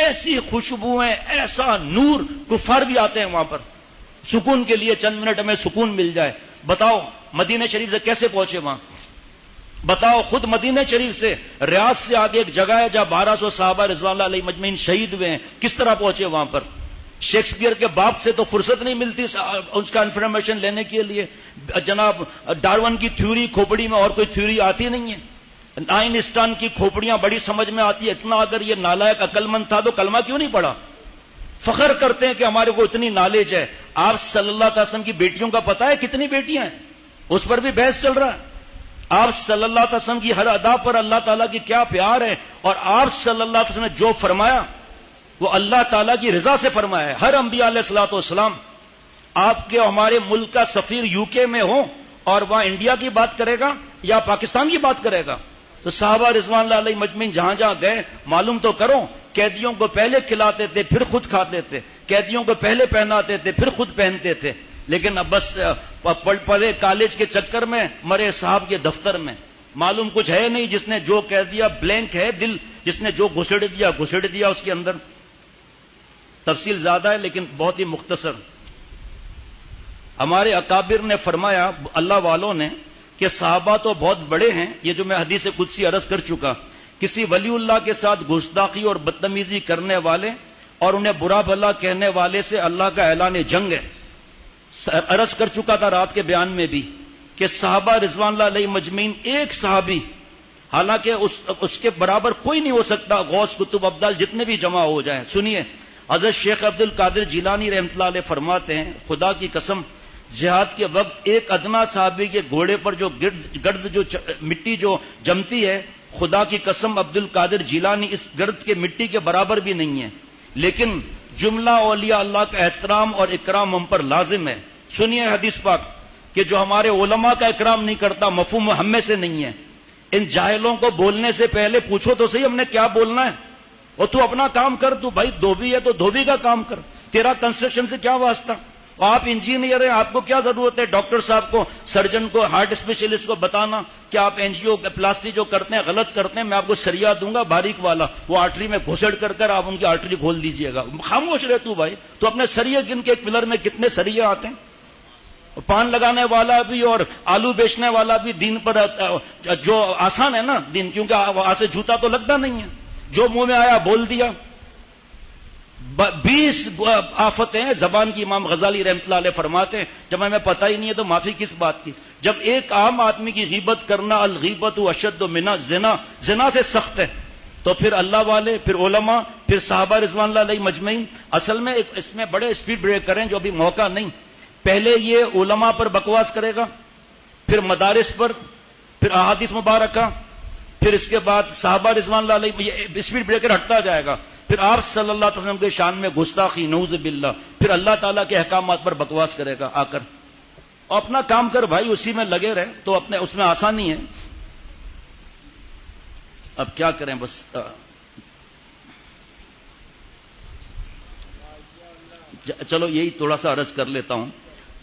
ایسی خوشبوئیں، ایسا نور، کفار بھی آتے ہیں وہاں پر سکون کے لیے، چند منٹ ہمیں سکون مل جائے۔ بتاؤ مدینہ شریف سے کیسے پہنچے وہاں؟ بتاؤ خود مدینہ شریف سے، ریاض سے آگے ایک جگہ ہے جہاں 1200 صحابہ رضوان اللہ علیہ مجمعین شہید ہوئے ہیں، کس طرح پہنچے وہاں پر؟ شیکسپیئر کے باپ سے تو فرصت نہیں ملتی اس کا انفارمیشن لینے کے لیے، جناب ڈارون کی تھیوری کھوپڑی میں اور کوئی تھیوری آتی نہیں ہے، آئنسٹائن کی کھوپڑیاں بڑی سمجھ میں آتی ہے، اتنا اگر یہ نالائق عقل مند تھا تو کلمہ کیوں نہیں پڑھا؟ فخر کرتے ہیں کہ ہمارے کو اتنی نالج ہے۔ آپ صلی اللہ علیہ وسلم کی بیٹیوں کا پتہ ہے کتنی بیٹیاں ہیں؟ اس پر بھی بحث چل رہا ہے۔ آپ صلی اللہ علیہ وسلم کی ہر ادا پر اللہ تعالیٰ کی کیا پیار ہے، اور آپ صلی اللہ علیہ وسلم نے جو فرمایا وہ اللہ تعالیٰ کی رضا سے فرمایا ہے۔ ہر انبیاء علیہ الصلوۃ والسلام، آپ کے ہمارے ملک کا سفیر یو کے میں ہو اور وہاں انڈیا کی بات کرے گا یا پاکستان کی بات کرے گا؟ تو صحابہ رضوان اللہ علیہ مجمعین جہاں جہاں گئے معلوم تو کرو، قیدیوں کو پہلے کھلاتے تھے پھر خود کھاتے تھے، قیدیوں کو پہلے پہناتے تھے پھر خود پہنتے تھے، لیکن اب بس پڑھے کالج کے چکر میں، مرے صاحب کے دفتر میں، معلوم کچھ ہے نہیں، جس نے جو کہہ دیا بلینک ہے دل، جس نے جو گھسڑ دیا اس کے اندر۔ تفصیل زیادہ ہے لیکن بہت ہی مختصر۔ ہمارے اکابر نے فرمایا، اللہ والوں نے، کہ صحابہ تو بہت بڑے ہیں، یہ جو میں حدیث قدسی عرض کر چکا، کسی ولی اللہ کے ساتھ گستاخی اور بدتمیزی کرنے والے اور انہیں برا بھلا کہنے والے سے اللہ کا اعلان جنگ ہے۔ عرض کر چکا تھا رات کے بیان میں بھی کہ صحابہ رضوان اللہ علیہ مجمعین، ایک صحابی، حالانکہ اس کے برابر کوئی نہیں ہو سکتا، غوث قطب ابدال جتنے بھی جمع ہو جائیں۔ سنیے، حضرت شیخ عبد القادر جیلانی رحمۃ اللہ علیہ فرماتے ہیں، خدا کی قسم جہاد کے وقت ایک ادنا صحابی کے گھوڑے پر جو گرد جو مٹی جو جمتی ہے، خدا کی قسم عبد القادر جیلانی اس گرد کے مٹی کے برابر بھی نہیں ہے، لیکن جملہ اولیاء اللہ کا احترام اور اکرام ہم پر لازم ہے۔ سنیے حدیث پاک کہ جو ہمارے علماء کا اکرام نہیں کرتا مفہوم ہم میں سے نہیں ہے۔ ان جاہلوں کو بولنے سے پہلے پوچھو تو صحیح ہم نے کیا بولنا ہے، اور تو اپنا کام کر، تو بھائی دھوبی ہے تو دھوبی کا کام کر، تیرا کنسٹرکشن سے کیا واسطہ؟ آپ انجینئر ہیں، آپ کو کیا ضرورت ہے ڈاکٹر صاحب کو، سرجن کو، ہارٹ اسپیشلسٹ کو بتانا کہ آپ این جی او پلاسٹی جو کرتے ہیں غلط کرتے ہیں، میں آپ کو سریا دوں گا باریک والا، وہ آرٹری میں گھسڑ کر آپ ان کی آرٹری کھول دیجئے گا۔ خاموش رہ تو بھائی، تو اپنے سریے گن کے، ایک پلر میں کتنے سریے آتے ہیں، پان لگانے والا بھی اور آلو بیچنے والا بھی دین پر جو آسان ہے نا دین، کیونکہ وہاں سے جوتا تو لگتا نہیں ہے، جو منہ میں آیا بول دیا۔ 20 آفتیں ہیں زبان کی، امام غزالی رحمۃ اللہ علیہ فرماتے ہیں، جب ہمیں پتہ ہی نہیں ہے تو معافی کس بات کی؟ جب ایک عام آدمی کی غیبت کرنا، الغیبت اشد من الزنا، زنا سے سخت ہے، تو پھر اللہ والے، پھر علماء، پھر صحابہ رضوان اللہ علیہ مجمعین۔ اصل میں اس میں بڑے اسپیڈ بریک کریں جو ابھی موقع نہیں، پہلے یہ علماء پر بکواس کرے گا، پھر مدارس پر، پھر احادیث مبارکہ، پھر اس کے بعد صحابہ رضوان اللہ علیہ، اسپیڈ بریکر ہٹتا جائے گا، پھر آپ صلی اللہ علیہ وسلم کے شان میں گستاخی، نعوذ باللہ، پھر اللہ تعالیٰ کے احکامات پر بکواس کرے گا آ کر۔ اپنا کام کر بھائی، اسی میں لگے رہے تو اپنے اس میں آسانی ہے۔ اب کیا کریں، بس چلو یہی تھوڑا سا عرض کر لیتا ہوں۔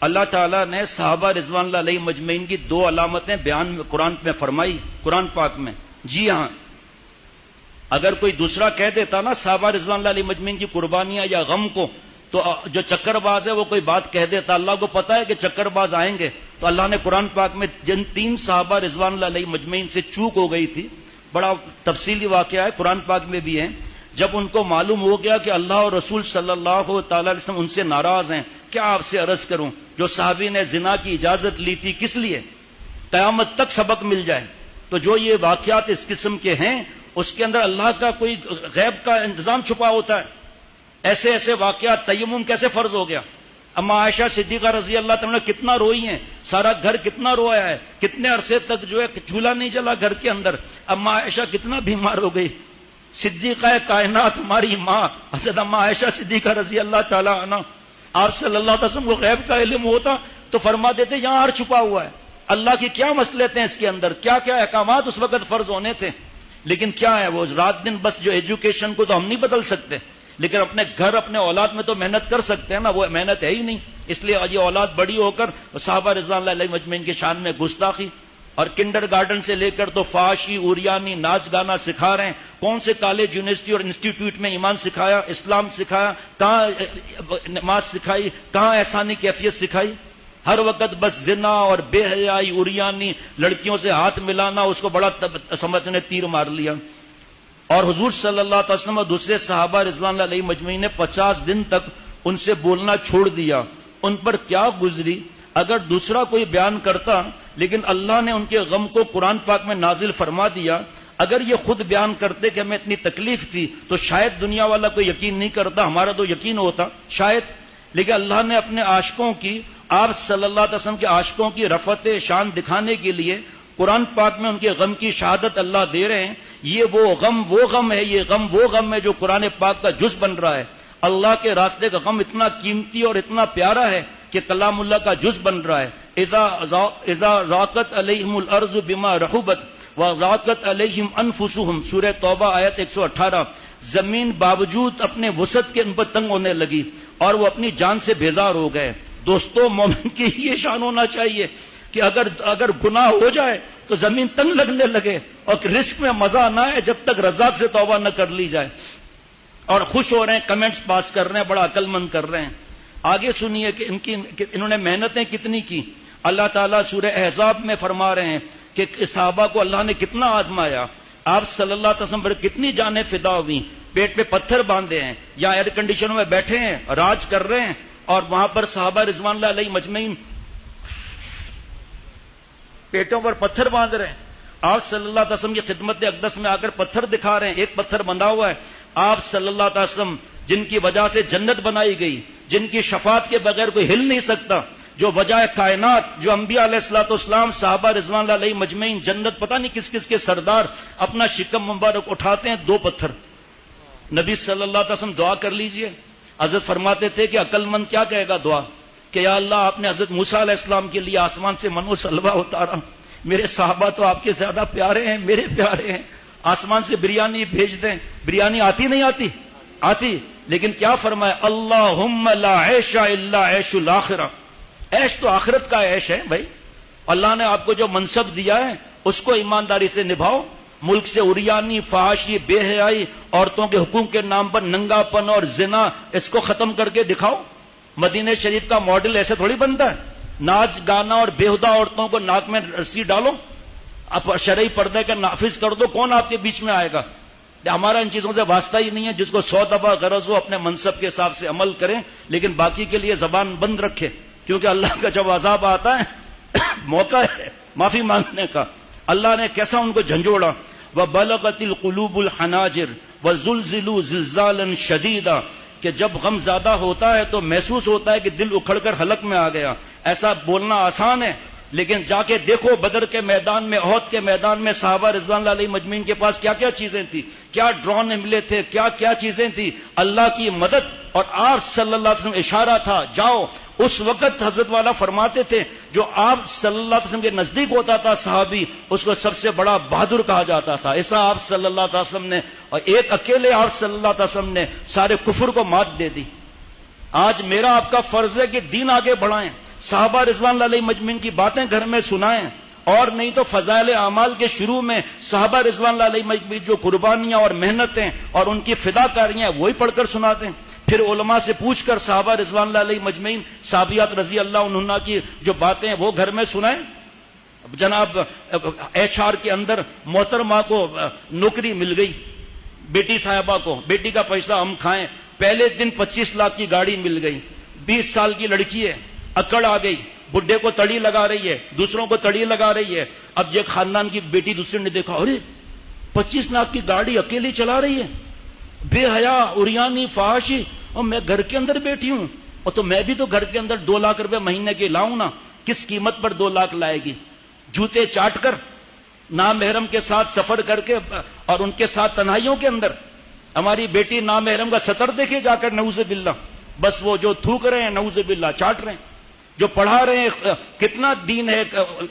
اللہ تعالیٰ نے صحابہ رضوان اللہ علیہ مجمعین کی 2 علامتیں بیان میں قرآن میں فرمائی، قرآن پاک میں۔ جی ہاں، اگر کوئی دوسرا کہہ دیتا نا صحابہ رضوان اللہ علیہ مجمعین کی قربانیاں یا غم کو، تو جو چکر باز ہے وہ کوئی بات کہہ دیتا، اللہ کو پتا ہے کہ چکر باز آئیں گے، تو اللہ نے قرآن پاک میں جن 3 صحابہ رضوان اللہ علیہ مجمعین سے چوک ہو گئی تھی، بڑا تفصیلی واقعہ ہے، قرآن پاک میں بھی ہے، جب ان کو معلوم ہو گیا کہ اللہ اور رسول صلی اللہ تعالی علیہ وسلم ان سے ناراض ہیں، کیا آپ سے عرض کروں، جو صحابی نے زنا کی اجازت لی تھی کس لیے؟ قیامت تک سبق مل جائے۔ تو جو یہ واقعات اس قسم کے ہیں اس کے اندر اللہ کا کوئی غیب کا انتظام چھپا ہوتا ہے۔ ایسے ایسے واقعات، تیمم کیسے فرض ہو گیا؟ اما عائشہ صدیقہ رضی اللہ تعالیٰ کتنا روئی ہیں، سارا گھر کتنا رویا ہے، کتنے عرصے تک جو ہے چولہا نہیں جلا گھر کے اندر، اما عائشہ کتنا بیمار ہو گئی۔ صدیقہ کائنات ہماری ماں حضرت اما عائشہ صدیقہ رضی اللہ تعالیٰ عنہ، آپ صلی اللہ علیہ وسلم کو غیب کا علم ہوتا تو فرما دیتے یہاں اور چھپا ہوا ہے، اللہ کی کیا مصلحتیں اس کے اندر، کیا کیا احکامات اس وقت فرض ہونے تھے۔ لیکن کیا ہے، وہ رات دن بس جو ایجوکیشن کو تو ہم نہیں بدل سکتے، لیکن اپنے گھر اپنے اولاد میں تو محنت کر سکتے ہیں نا، وہ محنت ہے ہی نہیں، اس لیے یہ اولاد بڑی ہو کر صحابہ رضوان اللہ علیہ مجمعین کی شان میں گستاخی، اور کنڈر گارڈن سے لے کر تو فحاشی، اوریانی، ناچ گانا سکھا رہے ہیں۔ کون سے کالج، یونیورسٹی اور انسٹیٹیوٹ میں ایمان سکھایا، اسلام سکھایا، کہاں نماز سکھائی، کہاں احسانی کیفیت سکھائی؟ ہر وقت بس زنا اور بے حیائی، اوریانی، لڑکیوں سے ہاتھ ملانا، اس کو بڑا سمجھنے تیر مار لیا۔ اور حضور صلی اللہ علیہ وسلم اور دوسرے صحابہ رضوان اللہ علیہ مجمعین نے 50 دن تک ان سے بولنا چھوڑ دیا۔ ان پر کیا گزری اگر دوسرا کوئی بیان کرتا، لیکن اللہ نے ان کے غم کو قرآن پاک میں نازل فرما دیا۔ اگر یہ خود بیان کرتے کہ ہمیں اتنی تکلیف تھی تو شاید دنیا والا کوئی یقین نہیں کرتا، ہمارا تو یقین ہوتا شاید، لیکن اللہ نے اپنے عاشقوں کی، آپ صلی اللہ علیہ وسلم کے عاشقوں کی رفعت شان دکھانے کے لیے قرآن پاک میں ان کے غم کی شہادت اللہ دے رہے ہیں۔ یہ وہ غم ہے، یہ غم وہ غم ہے جو قرآن پاک کا جز بن رہا ہے۔ اللہ کے راستے کا غم اتنا قیمتی اور اتنا پیارا ہے کہ کلام اللہ کا جز بن رہا ہے۔ اذا ضاقت علیہم الارض بما رحبت وضاقت علیہم انفسہم، سورہ توبہ آیت 118۔ زمین باوجود اپنے وسعت کے ان پر تنگ ہونے لگی اور وہ اپنی جان سے بیزار ہو گئے۔ دوستو، مومن کی یہ شان ہونا چاہیے کہ اگر گناہ ہو جائے تو زمین تنگ لگنے لگے اور رزق میں مزہ نہ آئے جب تک رزاق سے توبہ نہ کر لی جائے، اور خوش ہو رہے ہیں، کمنٹس پاس کر رہے ہیں، بڑا عقل مند کر رہے ہیں۔ آگے سنیے کہ انہوں نے محنتیں کتنی کی۔ اللہ تعالیٰ سورہ احزاب میں فرما رہے ہیں کہ صحابہ کو اللہ نے کتنا آزمایا، آپ صلی اللہ علیہ وسلم پر کتنی جانیں فدا ہوئی، پیٹ پہ پتھر باندھے ہیں یا ایئر کنڈیشنوں میں بیٹھے ہیں، راج کر رہے ہیں، اور وہاں پر صحابہ رضوان اللہ علیہ مجمعین پیٹوں پر پتھر باندھ رہے ہیں۔ آپ صلی اللہ علیہ وسلم کی خدمت اقدس میں آ کر پتھر دکھا رہے ہیں، ایک پتھر بندھا ہوا ہے۔ آپ صلی اللہ علیہ وسلم جن کی وجہ سے جنت بنائی گئی، جن کی شفاعت کے بغیر کوئی ہل نہیں سکتا، جو وجہ کائنات، جو انبیاء علیہ الصلوۃ والسلام، صحابہ رضوان اللہ علیہ مجمعین، جنت پتہ نہیں کس کس کے سردار، اپنا شکم مبارک اٹھاتے ہیں 2 پتھر۔ نبی صلی اللہ علیہ وسلم دعا کر لیجئے۔ حضرت فرماتے تھے کہ عقل مند کیا کہے گا دعا، کہ یا اللہ آپ نے حضرت موسیٰ علیہ السلام کے لیے آسمان سے من و سلوہ اتارا، میرے صحابہ تو آپ کے زیادہ پیارے ہیں، میرے پیارے ہیں، آسمان سے بریانی بھیج دیں۔ بریانی آتی نہیں آتی؟ آتی، لیکن کیا فرمایا، اللہم لا عیش الا عیش الاخرہ، عیش تو آخرت کا عیش ہے بھائی۔ اللہ نے آپ کو جو منصب دیا ہے اس کو ایمانداری سے نبھاؤ، ملک سے اوریانی، فحاشی، بے حیائی، عورتوں کے حقوق کے نام پر ننگا پن اور زنا، اس کو ختم کر کے دکھاؤ۔ مدینہ شریف کا ماڈل ایسے تھوڑی بنتا ہے، ناچ گانا اور بےہودہ عورتوں کو ناک میں رسی ڈالو، اب شرعی پردے کا نافذ کر دو، کون آپ کے بیچ میں آئے گا؟ ہمارا ان چیزوں سے واسطہ ہی نہیں ہے، جس کو 100 دفعہ غرض ہو اپنے منصب کے حساب سے عمل کریں، لیکن باقی کے لیے زبان بند رکھے، کیونکہ اللہ کا جب عذاب آتا ہے موقع ہے معافی مانگنے کا۔ اللہ نے کیسا ان کو جھنجھوڑا، وَبَلَغَتِ الْقُلُوبُ الْحَنَاجِرَ وَزُلْزِلُوا زِلْزَالًا شَدِيدًا، کہ جب غم زیادہ ہوتا ہے تو محسوس ہوتا ہے کہ دل اکھڑ کر حلق میں آ گیا۔ ایسا بولنا آسان ہے، لیکن جا کے دیکھو بدر کے میدان میں، احد کے میدان میں صحابہ رضوان اللہ علیہ مجمعین کے پاس کیا کیا چیزیں تھیں، کیا ڈرون ملے تھے، کیا کیا چیزیں تھیں، اللہ کی مدد، اور آپ صلی اللہ علیہ وسلم اشارہ تھا جاؤ۔ اس وقت حضرت والا فرماتے تھے جو آپ صلی اللہ علیہ وسلم کے نزدیک ہوتا تھا صحابی، اس کو سب سے بڑا بہادر کہا جاتا تھا۔ ایسا آپ صلی اللہ علیہ وسلم نے، اور ایک اکیلے آپ صلی اللہ علیہ وسلم نے سارے کفر کو مات دے دی۔ آج میرا آپ کا فرض ہے کہ دین آگے بڑھائیں، صحابہ رضوان اللہ علیہ مجمعین کی باتیں گھر میں سنائیں، اور نہیں تو فضائل اعمال کے شروع میں صحابہ رضوان اللہ علیہ مجمعین جو قربانیاں اور محنتیں اور ان کی فدا کاریاں وہی پڑھ کر سناتے ہیں. پھر علماء سے پوچھ کر صحابہ رضوان اللہ علیہ مجمعین صحابیات رضی اللہ عنہا کی جو باتیں ہیں وہ گھر میں سنائیں. جناب HR کے اندر محترمہ کو نوکری مل گئی, بیٹی صاحبہ کو بیٹی کا پیسہ ہم کھائیں, پہلے دن 25 لاکھ کی گاڑی مل گئی, 20 سال کی لڑکی ہے, اکڑ آ گئی, بڈھے کو تڑی لگا رہی ہے, دوسروں کو تڑی لگا رہی ہے. اب یہ خاندان کی بیٹی دوسرے نے دیکھا, ارے 25 لاکھ کی گاڑی اکیلی چلا رہی ہے, بے حیا, اریانی, فحاشی, اور میں گھر کے اندر بیٹھی ہوں, اور تو میں بھی تو گھر کے اندر 2 لاکھ روپے مہینے کے لاؤں نا. کس قیمت پر 2 لاکھ لائے گی؟ جوتے چاٹ کر, نامحرم کے ساتھ سفر کر کے, اور ان کے ساتھ تنہائیوں کے اندر. ہماری بیٹی نامحرم کا سطر دیکھے جا کر, نعوذ باللہ, بس وہ جو تھوک رہے ہیں نعوذ باللہ چاٹ رہے ہیں, جو پڑھا رہے ہیں. کتنا دین ہے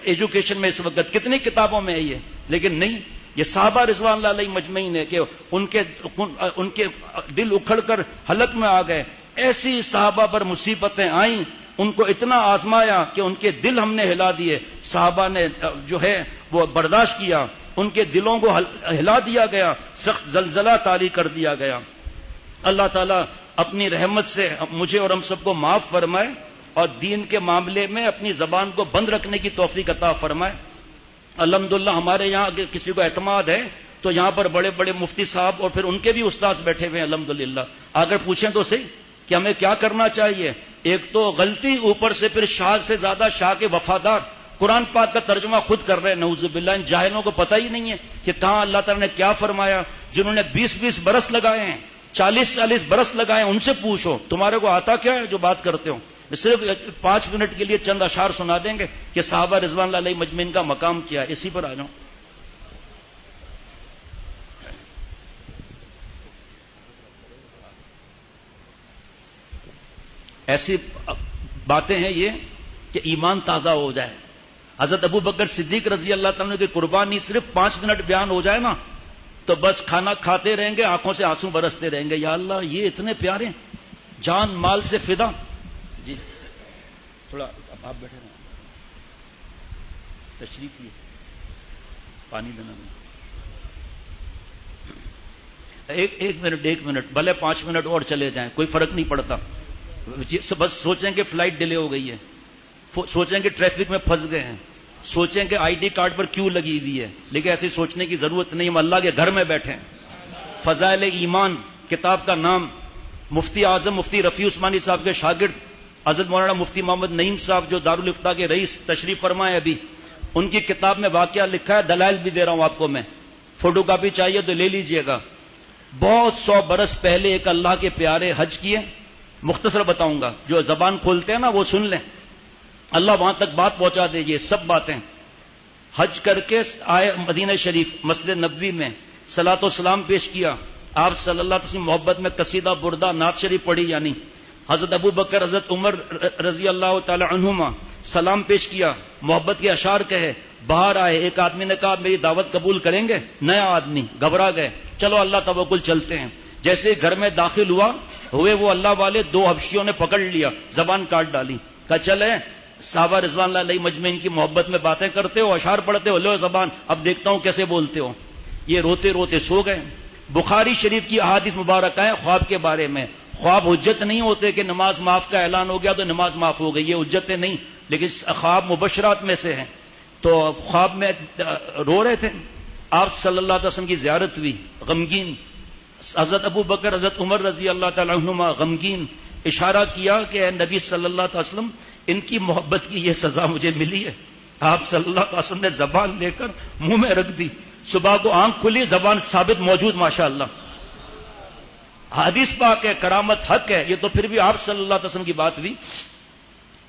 ایجوکیشن میں اس وقت, کتنی کتابوں میں ہے یہ, لیکن نہیں. یہ صحابہ رضوان اللہ علیہ مجمعین ہے کہ ان کے دل اکھڑ کر حلق میں آ گئے. ایسی صحابہ پر مصیبتیں آئیں, ان کو اتنا آزمایا کہ ان کے دل ہم نے ہلا دیے. صحابہ نے جو ہے وہ برداشت کیا, ان کے دلوں کو ہلا دیا گیا, سخت زلزلہ طاری کر دیا گیا. اللہ تعالیٰ اپنی رحمت سے مجھے اور ہم سب کو معاف فرمائے, اور دین کے معاملے میں اپنی زبان کو بند رکھنے کی توفیق عطا فرمائے. الحمدللہ ہمارے یہاں اگر کسی کو اعتماد ہے تو یہاں پر بڑے بڑے مفتی صاحب اور پھر ان کے بھی استاذ بیٹھے ہوئے ہیں الحمدللہ. اگر پوچھیں تو صحیح کہ ہمیں کیا کرنا چاہیے. ایک تو غلطی, اوپر سے پھر شاہ سے زیادہ شاہ کے وفادار. قرآن پاک کا ترجمہ خود کر رہے ہیں نعوذ باللہ. ان جاہلوں کو پتہ ہی نہیں ہے کہ کہاں اللہ تعالیٰ نے کیا فرمایا. جنہوں نے 20-20 برس لگائے ہیں, 40-40 برس لگائے ہیں, ان سے پوچھو تمہارے کو آتا کیا ہے جو بات کرتے ہو. صرف 5 منٹ کے لیے چند اشعار سنا دیں گے کہ صحابہ رضوان اللہ علیہ مجمعین کا مقام کیا ہے. اسی پر آ جاؤں. ایسی باتیں ہیں یہ کہ ایمان تازہ ہو جائے. حضرت ابو بکر صدیق رضی اللہ تعالیٰ کی قربانی صرف 5 منٹ بیان ہو جائے نا تو بس کھانا کھاتے رہیں گے, آنکھوں سے آنسو برستے رہیں گے. یا اللہ یہ اتنے پیارے, جان مال سے فدا. جی تھوڑا آپ بیٹھے رہیں, تشریف لیے, پانی دینا. ایک منٹ بھلے 5 منٹ اور چلے جائیں, کوئی فرق نہیں پڑتا. بس سوچیں کہ فلائٹ ڈیلے ہو گئی ہے, سوچیں کہ ٹریفک میں پھنس گئے ہیں, سوچیں کہ ID کارڈ پر کیوں لگی ہوئی ہے, لیکن ایسی سوچنے کی ضرورت نہیں. ہم اللہ کے گھر میں بیٹھے ہیں. فضائل ایمان کتاب کا نام مفتی اعظم مفتی رفیع عثمانی صاحب کے شاگرد حضرت مولانا مفتی محمد نعیم صاحب جو دارالافتاء کے رئیس تشریف فرمائے ابھی, ان کی کتاب میں واقعہ لکھا ہے. دلائل بھی دے رہا ہوں آپ کو میں, فوٹو کاپی چاہیے تو لے لیجئے گا. بہت 100 برس پہلے ایک اللہ کے پیارے حج کیے. مختصر بتاؤں گا, جو زبان کھولتے ہیں نا وہ سن لیں, اللہ وہاں تک بات پہنچا دے. یہ سب باتیں حج کر کے آئے مدینہ شریف, مسجد نبوی میں صلاۃ و سلام پیش کیا. آپ صلی اللہ علیہ وسلم محبت میں قصیدہ بردہ نعت شریف پڑھی, یعنی حضرت ابو بکر حضرت عمر رضی اللہ تعالی عنہما سلام پیش کیا, محبت کے اشعار کہے. باہر آئے, ایک آدمی نے کہا میری دعوت قبول کریں گے؟ نیا آدمی, گھبرا گئے. چلو اللہ توکل چلتے ہیں. جیسے گھر میں داخل ہوئے وہ اللہ والے 2 حبشیوں نے پکڑ لیا, زبان کاٹ ڈالی. کہا چلے صحابہ رضوان اللہ علیہ مجمعین کی محبت میں باتیں کرتے ہو, اشعار پڑھتے ہو, لو زبان, اب دیکھتا ہوں کیسے بولتے ہو. یہ روتے روتے سو گئے. بخاری شریف کی احادیث مبارکہ ہیں خواب کے بارے میں. خواب حجت نہیں ہوتے کہ نماز معاف کا اعلان ہو گیا تو نماز معاف ہو گئی, یہ حجتیں نہیں, لیکن خواب مبشرات میں سے ہیں. تو خواب میں رو رہے تھے. آپ صلی اللہ علیہ وسلم کی زیارت ہوئی, غمگین. حضرت ابو بکر حضرت عمر رضی اللہ تعالی عنہما غمگین. اشارہ کیا کہ اے نبی صلی اللہ علیہ وسلم, ان کی محبت کی یہ سزا مجھے ملی ہے. آپ صلی اللہ علیہ وسلم نے زبان لے کر منہ میں رکھ دی. صبح کو آنکھ کھلی, زبان ثابت موجود, ماشاءاللہ. حدیث پاک ہے, کرامت حق ہے. یہ تو پھر بھی آپ صلی اللہ علیہ وسلم کی بات ہوئی.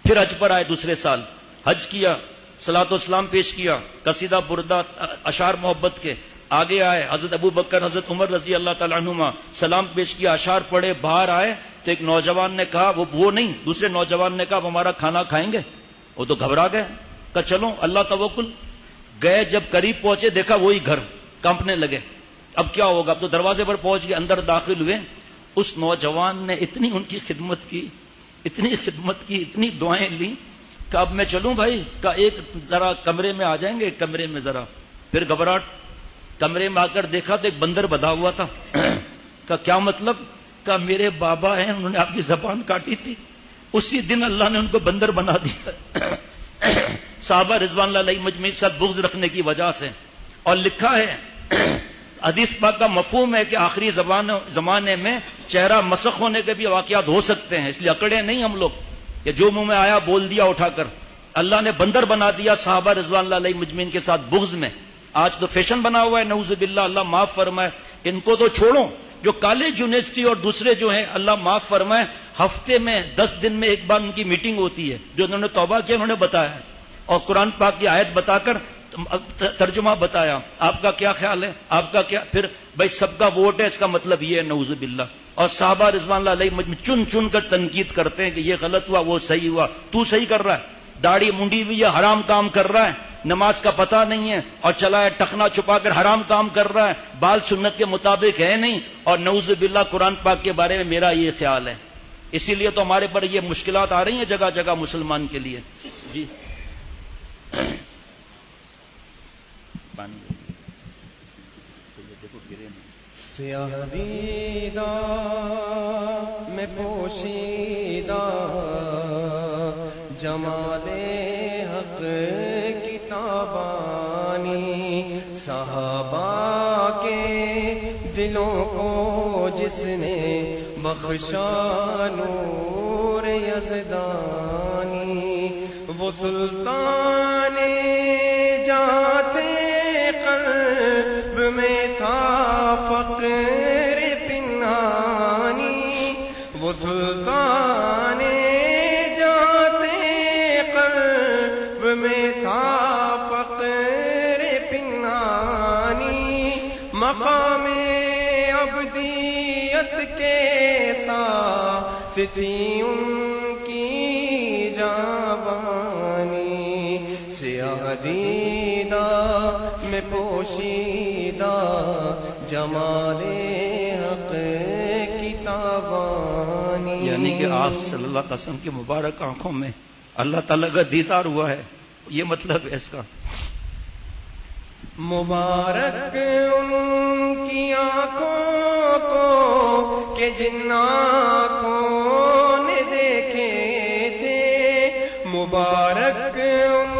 پھر حج پر آئے دوسرے سال, حج کیا, صلاۃ و سلام پیش کیا, قصیدہ بردہ اشعار محبت کے. آگے آئے حضرت ابو بکر حضرت عمر رضی اللہ تعالی عنہما, سلام پیش کیا, اشعار پڑھے. باہر آئے تو ایک نوجوان نے کہا, وہ نہیں, دوسرے نوجوان نے کہا وہ ہمارا کھانا کھائیں گے؟ وہ تو گھبرا گئے. کہا چلو اللہ توکل. گئے, جب قریب پہنچے دیکھا وہی گھر, کانپنے لگے. اب کیا ہوگا, اب تو دروازے پر پہنچ گئے, اندر داخل ہوئے. اس نوجوان نے اتنی ان کی خدمت کی, اتنی خدمت کی, اتنی دعائیں لی. کہ اب میں چلوں بھائی؟ کہ ایک ذرا کمرے میں آ جائیں گے، ایک کمرے میں ذرا. پھر گھبراہٹ، کمرے میں آ کر دیکھا تو ایک بندر بندھا ہوا تھا. کہ کیا مطلب؟ کہ میرے بابا ہیں، انہوں نے آپ کی زبان کاٹی تھی، اسی دن اللہ نے ان کو بندر بنا دیا. صحابہ رضوان اللہ علیہ مجمعین سب بغض رکھنے کی وجہ سے. اور لکھا ہے حدیث پاک کا مفہوم ہے کہ آخری زمانے میں چہرہ مسخ ہونے کے بھی واقعات ہو سکتے ہیں، اس لیے اکڑے نہیں ہم لوگ کہ جو منہ میں آیا بول دیا اٹھا کر. اللہ نے بندر بنا دیا صحابہ رضوان اللہ علیہ مجمعین کے ساتھ بغض میں. آج تو فیشن بنا ہوا ہے، نعوذ باللہ، اللہ معاف فرمائے. ان کو تو چھوڑو، جو کالج یونیورسٹی اور دوسرے جو ہیں اللہ معاف فرمائے، ہفتے میں 10 دن میں ایک بار ان کی میٹنگ ہوتی ہے. جو انہوں نے توبہ کیا انہوں نے بتایا ہے، اور قرآن پاک کی آیت بتا کر ترجمہ بتایا. آپ کا کیا خیال ہے؟ آپ کا کیا؟ پھر بھائی سب کا ووٹ ہے، اس کا مطلب یہ ہے نعوذ باللہ. اور صحابہ رضوان اللہ علیہ مجمعین چن چن کر تنقید کرتے ہیں کہ یہ غلط ہوا، وہ صحیح ہوا. تو صحیح کر رہا ہے، داڑھی منڈی ہوئی ہے، حرام کام کر رہا ہے، نماز کا پتہ نہیں ہے اور چلا ہے ٹخنا چھپا کر حرام کام کر رہا ہے، بال سنت کے مطابق ہے نہیں. اور نعوذ باللہ قرآن پاک کے بارے میں میرا یہ خیال ہے. اسی لیے تو ہمارے پر یہ مشکلات آ رہی ہیں جگہ جگہ مسلمان کے لیے. جی سیاہ دیدہ میں پوشیدہ جمال حق کتابانی، صحابہ کے دلوں کو جس نے بخشا نور یزدانی، وہ سلطان جاتے قلب میں تھا فقر پنہانی، وہ سلطان جاتے قلب میں تھا فقر پنہانی، مقام عبدیت کے ساتھ تھی ان کی جوانی، سیاہ دیدہ میں پوشیدہ جمال حق کتابانی. یعنی کہ آپ صلی اللہ علیہ وسلم کی مبارک آنکھوں میں اللہ تعالیٰ کا دیدار ہوا ہے، یہ مطلب ہے اس کا. مبارک ان کی آنکھوں کو کہ جن آنکھوں نے دیکھے تھے، مبارک ان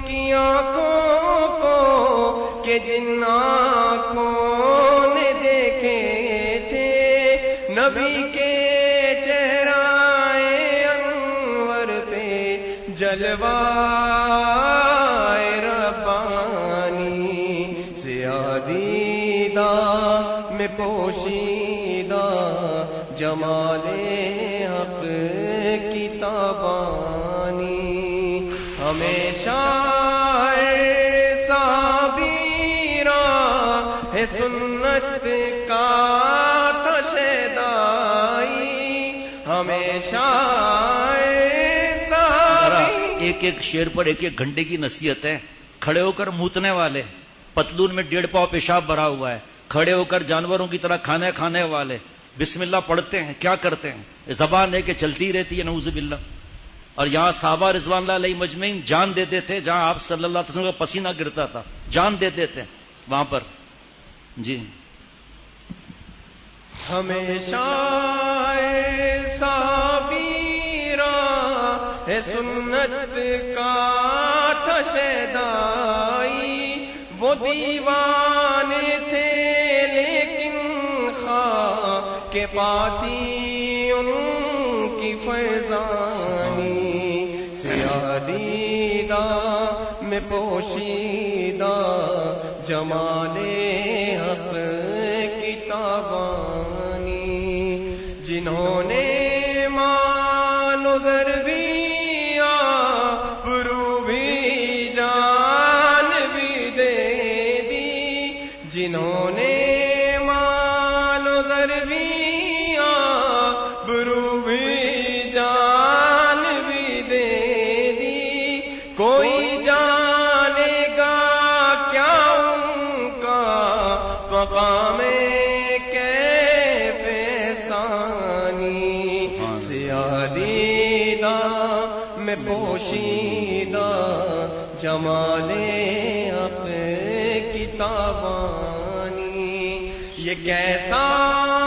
کی آنکھوں کو کہ جن آنکھوں نے دیکھے تھے، نبی کے چہرہ انور پہ جلوہ ربانی، سیاہ دیدہ میں پوشیدہ جمال حق کتابانی، ہمیشہ ہے سنت کا تھا شیدائی، ہمیشہ ایک ایک شعر پر ایک ایک گھنٹے کی نصیحت ہے. کھڑے ہو کر موتنے والے، پتلون میں 1.5 پاؤ پیشاب بھرا ہوا ہے، کھڑے ہو کر جانوروں کی طرح کھانے کھانے والے، بسم اللہ پڑھتے ہیں، کیا کرتے ہیں؟ زبان ہے کہ چلتی رہتی ہے نعوذ باللہ. اور یہاں صحابہ رضوان اللہ علیہ مجمعین جان دیتے تھے، جہاں آپ صلی اللہ علیہ وسلم کا پسینہ گرتا تھا جان دیتے تھے وہاں پر. جی ہمیشہ صابیرہ ہے سنت کا تھا شیدائی، وہ دیوانے تھے لیکن خواہ کے پاتی ان کی فرزانی، سیاہ دیدہ میں پوشیدہ جمال حق کتابانی، جنہوں نے مال و زر بھی آبرو بھی جان بھی دے دی، جنہوں نے مال و زر بھی آبرو بھی جان بھی دے دی، کوئی جانے گا کیا ان کا مقام پوشیدہ جمال حق کی تابانی، یہ کیسا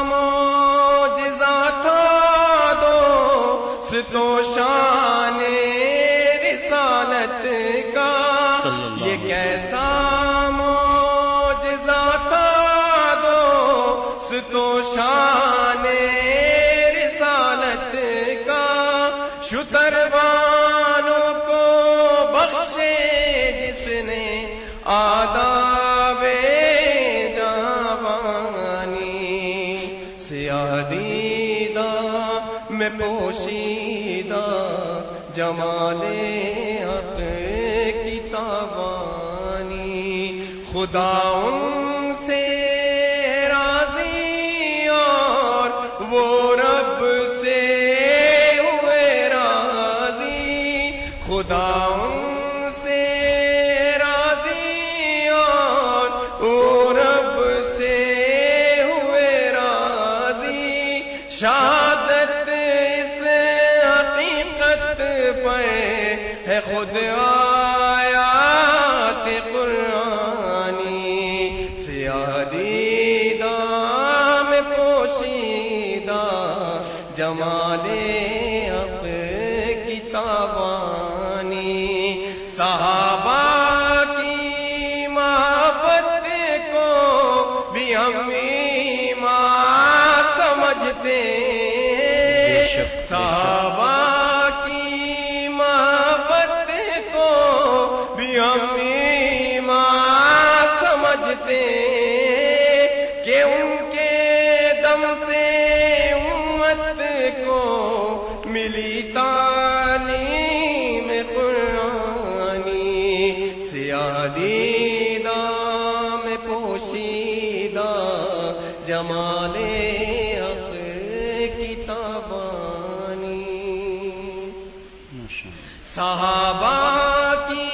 معجزہ تھا دوست و شان رسالت کا، یہ کیسا معجزہ تھا دوست و شان رسالت کا، شتروانوں کو بخشے جس نے آداب جوانی، سیاہ دیدہ میں پوشیدہ جمال حق کی تابانی، خدا ان سے راضی اور وہ رب سے ہوئے راضی، خدا ان سے راضی اور وہ رب سے ہوئے راضی، شہادت اس حقیقت پر ہے خود آیات قرآنی، سیاہ دیدہ میں پوشیدہ جمال حق کی تابانی، صحابہ کی محبت کو بھی ہم ایمان سمجھتے ہیں، صحابہ کی محبت کو بھی ہم ایمان سمجھتے ہیں، کہ ان کے دم سے امت کو ملی تعلیم قرآنی، سیاہ دیدہ میں پوشیدہ جمال حق کی تابانی، صحابہ کی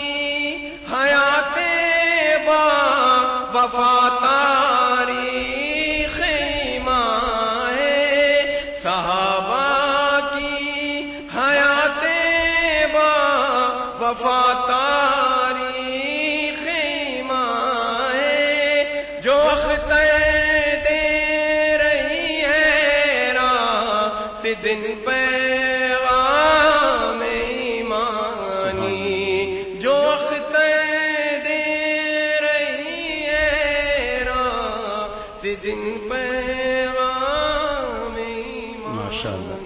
حیات با وفا تاریخ ایمان ہے، صحابہ کی حیات با وفا تاریخ ایمان ہے، جو اختر دے رہی ہے رات دن پیغام ایمانی، جو اختر دے رہی ہے رات دن پیغام ایمانی۔ ماشاءاللہ۔